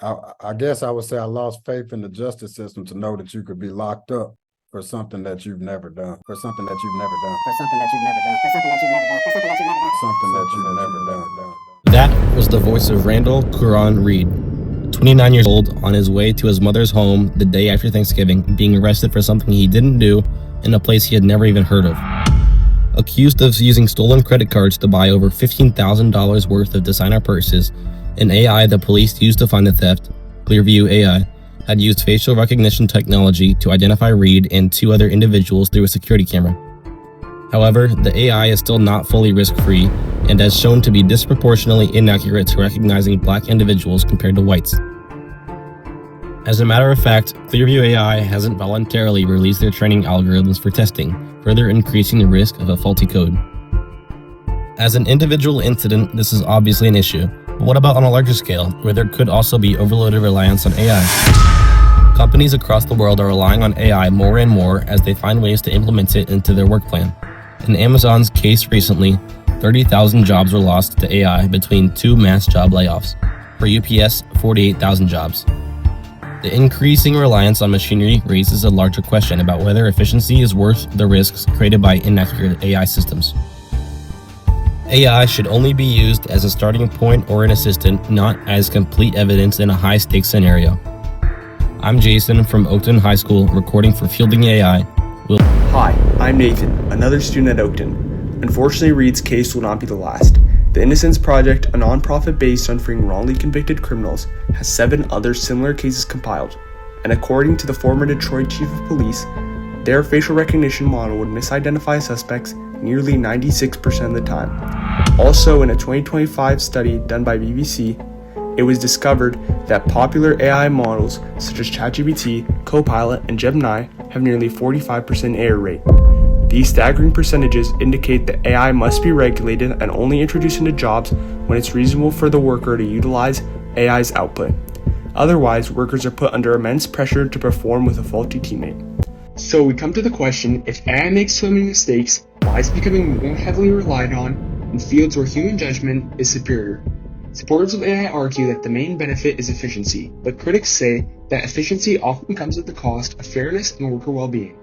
I guess I would say I lost faith in the justice system to know that you could be locked up for something that you've never done, for something that you've never done, for something that you've never done, for something that you've never done, for something that you've never done, something that you've never done. That was the voice of Randall Curran Reed, 29 years old, on his way to his mother's home the day after Thanksgiving, being arrested for something he didn't do in a place he had never even heard of. Accused of using stolen credit cards to buy over $15,000 worth of designer purses, an AI the police used to find the theft, Clearview AI, had used facial recognition technology to identify Reed and two other individuals through a security camera. However, the AI is still not fully risk-free and has shown to be disproportionately inaccurate to recognizing black individuals compared to whites. As a matter of fact, Clearview AI hasn't voluntarily released their training algorithms for testing, further increasing the risk of a faulty code. As an individual incident, this is obviously an issue, but what about on a larger scale, where there could also be overloaded reliance on AI? Companies across the world are relying on AI more and more as they find ways to implement it into their work plan. In Amazon's case recently, 30,000 jobs were lost to AI between two mass job layoffs. For UPS, 48,000 jobs. The increasing reliance on machinery raises a larger question about whether efficiency is worth the risks created by inaccurate AI systems. AI should only be used as a starting point or an assistant, not as complete evidence in a high-stakes scenario. I'm Jason from Oakton High School, recording for Fielding AI. Hi, I'm Nathan, another student at Oakton. Unfortunately, Reed's case will not be the last. The Innocence Project, a nonprofit based on freeing wrongly convicted criminals, has 7 other similar cases compiled, and according to the former Detroit Chief of Police, their facial recognition model would misidentify suspects nearly 96% of the time. Also, in a 2025 study done by BBC, it was discovered that popular AI models such as ChatGPT, Copilot, and Gemini have nearly 45% error rate. These staggering percentages indicate that AI must be regulated and only introduced into jobs when it's reasonable for the worker to utilize AI's output. Otherwise, workers are put under immense pressure to perform with a faulty teammate. So we come to the question, if AI makes so many mistakes, why is it becoming more heavily relied on in fields where human judgment is superior? Supporters of AI argue that the main benefit is efficiency, but critics say that efficiency often comes at the cost of fairness and worker well-being.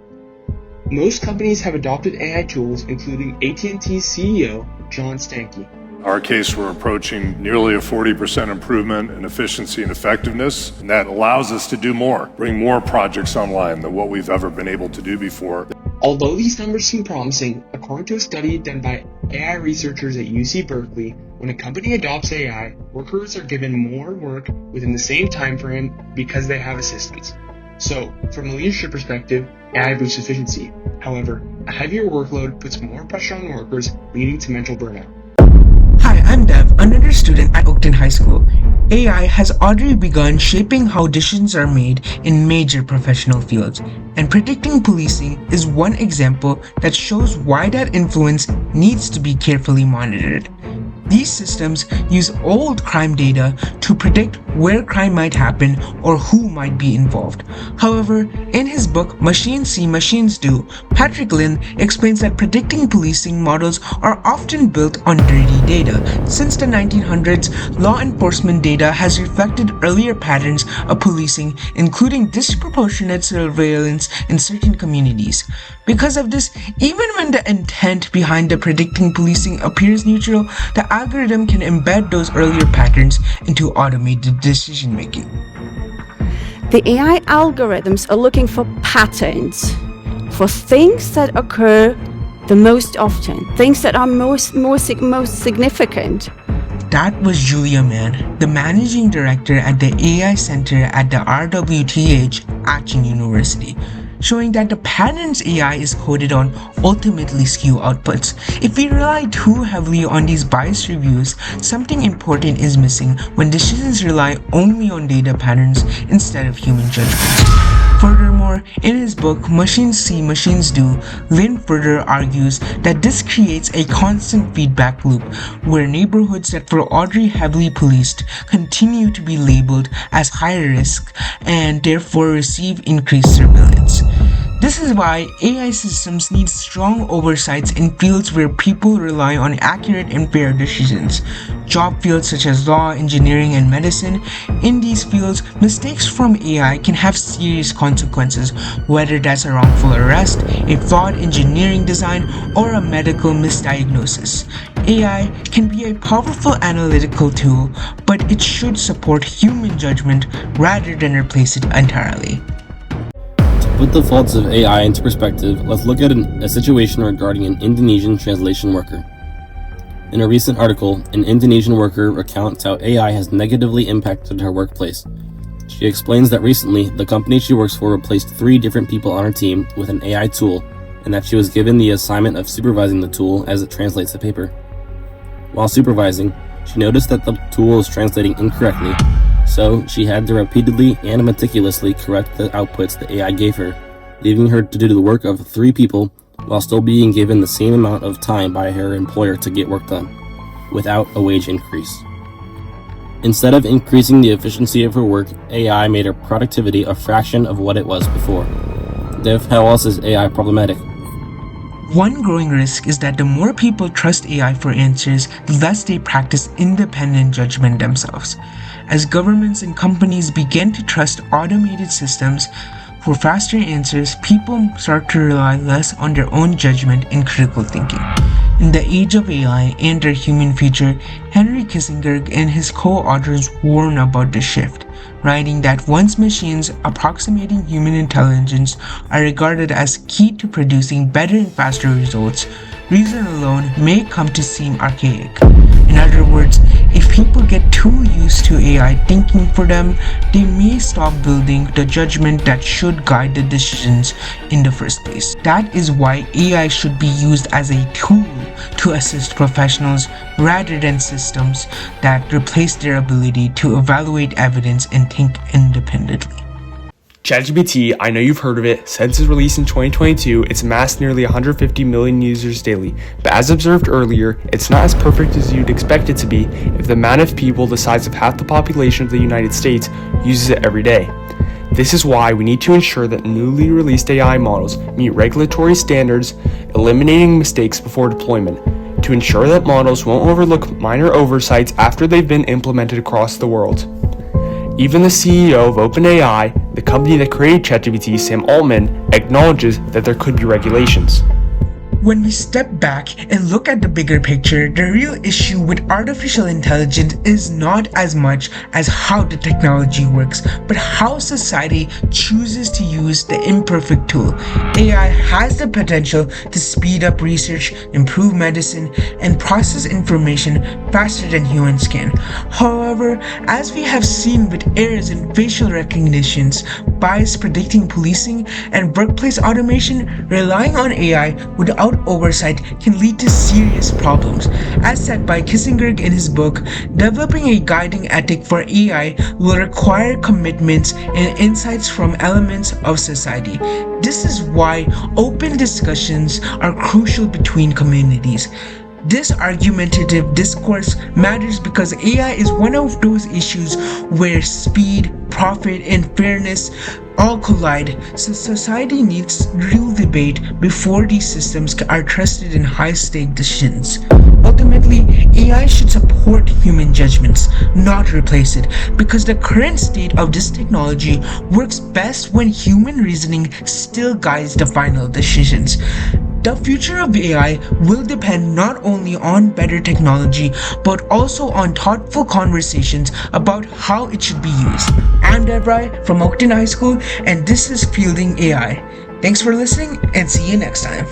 Most companies have adopted AI tools, including AT&T's CEO, John Stankey. In our case, we're approaching nearly a 40% improvement in efficiency and effectiveness, and that allows us to do more, bring more projects online than what we've ever been able to do before. Although these numbers seem promising, according to a study done by AI researchers at UC Berkeley, when a company adopts AI, workers are given more work within the same time frame because they have assistants. So, from a leadership perspective, AI boosts efficiency. However, a heavier workload puts more pressure on workers, leading to mental burnout. Hi, I'm Dev, another student at Oakton High School. AI has already begun shaping how decisions are made in major professional fields, and predicting policing is one example that shows why that influence needs to be carefully monitored. These systems use old crime data to predict where crime might happen or who might be involved. However, in his book Machines See, Machines Do, Patrick Lynn explains that predicting policing models are often built on dirty data. Since the 1900s, law enforcement data has reflected earlier patterns of policing, including disproportionate surveillance in certain communities. Because of this, even when the intent behind the predicting policing appears neutral, the algorithm can embed those earlier patterns into automated decision making. The AI algorithms are looking for patterns, for things that occur the most often, things that are most significant. That was Julia Mann, the managing director at the AI Center at the RWTH Atching University, showing that the patterns AI is coded on ultimately skew outputs. If we rely too heavily on these biased reviews, something important is missing when decisions rely only on data patterns instead of human judgment. Furthermore, in his book Machines See, Machines Do, Lynn further argues that this creates a constant feedback loop where neighborhoods that were already heavily policed continue to be labeled as high risk and therefore receive increased surveillance. This This is why AI systems need strong oversights in fields where people rely on accurate and fair decisions. Job fields such as law, engineering, and medicine. In these fields, mistakes from AI can have serious consequences, whether that's a wrongful arrest, a flawed engineering design, or a medical misdiagnosis. AI can be a powerful analytical tool, but it should support human judgment rather than replace it entirely. To put the faults of AI into perspective, let's look at a situation regarding an Indonesian translation worker. In a recent article, an Indonesian worker recounts how AI has negatively impacted her workplace. She explains that recently, the company she works for replaced 3 different people on her team with an AI tool, and that she was given the assignment of supervising the tool as it translates the paper. While supervising, she noticed that the tool is translating incorrectly, so she had to repeatedly and meticulously correct the outputs the AI gave her, leaving her to do the work of 3 people while still being given the same amount of time by her employer to get work done, without a wage increase. Instead of increasing the efficiency of her work, AI made her productivity a fraction of what it was before. Dev, how else is AI problematic? One growing risk is that the more people trust AI for answers, the less they practice independent judgment themselves. As governments and companies begin to trust automated systems for faster answers, people start to rely less on their own judgment and critical thinking. In the age of AI and their human future, Henry Kissinger and his co-authors warn about this shift, writing that once machines approximating human intelligence are regarded as key to producing better and faster results, reason alone may come to seem archaic. In other words, if people get too used to AI thinking for them, they may stop building the judgment that should guide the decisions in the first place. That is why AI should be used as a tool to assist professionals rather than systems that replace their ability to evaluate evidence and think independently. ChatGPT, I know you've heard of it. Since its release in 2022, it's amassed nearly 150 million users daily. But as observed earlier, it's not as perfect as you'd expect it to be if the amount of people the size of half the population of the United States uses it every day. This is why we need to ensure that newly released AI models meet regulatory standards, eliminating mistakes before deployment, to ensure that models won't overlook minor oversights after they've been implemented across the world. Even the CEO of OpenAI, the company that created ChatGPT, Sam Altman, acknowledges that there could be regulations. When we step back and look at the bigger picture, the real issue with artificial intelligence is not as much as how the technology works, but how society chooses to use the imperfect tool. AI has the potential to speed up research, improve medicine, and process information faster than humans can. However, as we have seen with errors in facial recognitions, bias predicting policing, and workplace automation, relying on AI without oversight can lead to serious problems. As said by Kissinger in his book, developing a guiding ethic for AI will require commitments and insights from elements of society. This is why open discussions are crucial between communities. This argumentative discourse matters because AI is one of those issues where speed, profit, and fairness all collide, so society needs real debate before these systems are trusted in high-stake decisions. Ultimately, AI should support human judgments, not replace it, because the current state of this technology works best when human reasoning still guides the final decisions. The future of AI will depend not only on better technology, but also on thoughtful conversations about how it should be used. I'm Debrai from Oakton High School, and this is Fielding AI. Thanks for listening, and see you next time.